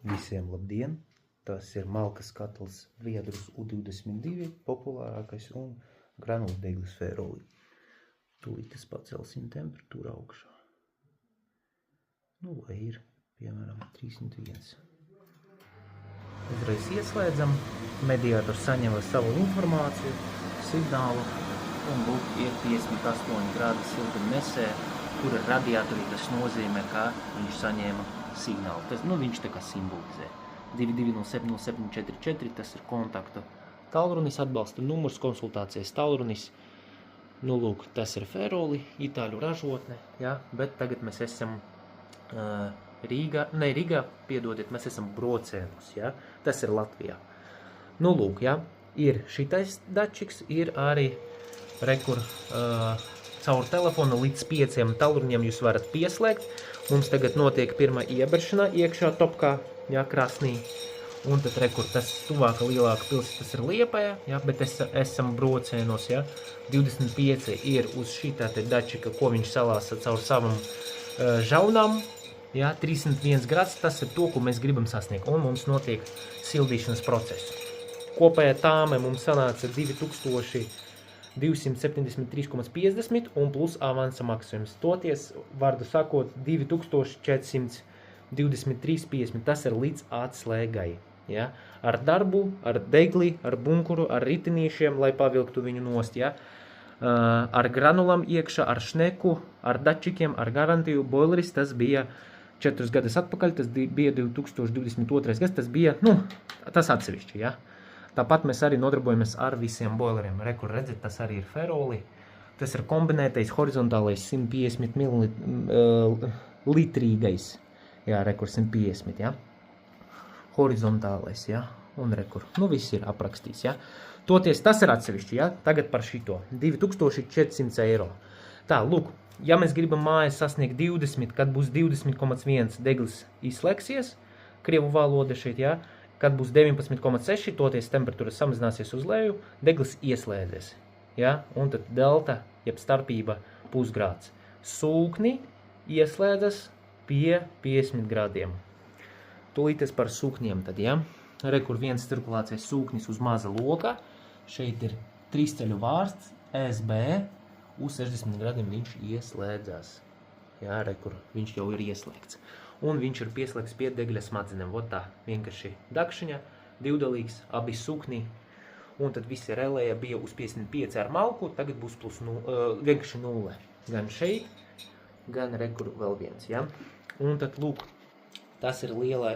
Visiem labdien! Tas ir malkas katls Viedrus U22, populārākais, un granuludegles feroli. Tūlīt es pacelsim temperatūru augšā. Nu, lai ir, piemēram, 301. Uzreiz ieslēdzam, mediātors saņem savu informāciju, signālu, un lūk, ir 58 grādi siltuma nesē, kur ir radiatorī, tas nozīmē, ka viņš saņēma signālu. Tas, viņš tā kā simbolizē. 2207044, tas ir kontakta tālrunis, atbalsta numurs, konsultācijas tālrunis. Nu, lūk, tas ir feroli, itāļu ražotne, ja? Bet tagad mēs esam Rīgā, piedodiet, mēs esam Brocēnos, ja? Tas ir Latvijā. Nu, lūk, ja? Ir šitais dačiks, ir arī rekur caur telefonu līdz 5 tālruņiem jūs varat pieslēgt. Mums tagad notiek pirmā ieberšana iekšā topkā, ja, krasnī. Un tad rekur tas tuvāka lielāka pilsēta, tas ir Liepājā, ja, bet esam Brocēnos, ja. 25 ir uz šitā te dačika, ko viņš salāsa caur savam žaunām. Ja, 301 grads, tas ir to, ko mēs gribam sasniegt. Un mums notiek sildīšanas procesu. Kopējā tāme mums sanāca 2273,50 un plus avansa maksājums. Toties, vārdu sakot, 2423,50. Tas ir līdz atslēgai. Ja? Ar darbu, ar degli, ar bunkuru, ar ritinīšiem, lai pavilktu viņu nost. Ja? Ar granulam iekšā, ar šneku, ar dačikiem, ar garantiju. Boileris tas bija 4 gadus atpakaļ, tas bija 2022. gads, tas bija, tas atsevišķi, ja. Tāpat mēs arī nodarbojamies ar visiem boileriem. Rekur redzat, tas arī ir feroli. Tas ir kombinētais horizontālais 150 ml litrīgais. Jā, rekur 150, ja. Horizontālais, ja. Un rekur, viss ir aprakstīts, ja. Toties, tas ir atsevišķi, ja. Tagad par šito. 2400 eiro. Tā, lūk. Ja mēs gribam mājas sasniegt 20, kad būs 20,1 deglis izslēgsies, krievu valoda šeit, ja, kad būs 19,6, toties temperatūra samazināsies uz leju, deglis ieslēdzies, ja, un tad delta, jeb starpība pusgrāds. Sūkni ieslēdzas pie 50 grādiem. Tūlīties par sūkņiem tad, ja. Rekur viens cirkulācijas sūknis uz maza loka, šeit ir 3-ceļu vārsts, ESB, uz 60 grādiem viņš ieslēdzās. Jā, rekur, viņš jau ir ieslēgts. Un viņš ir pieslēgts pie degļa smadzenēm. Vot tā, vienkārši dakšiņa, divdalīgs, abi sūkni. Un tad visi relēja bija uz 55 ar malku, tagad būs vienkārši 0. Gan šeit, gan rekur vēl viens, ja. Un tad, lūk, tas ir lielā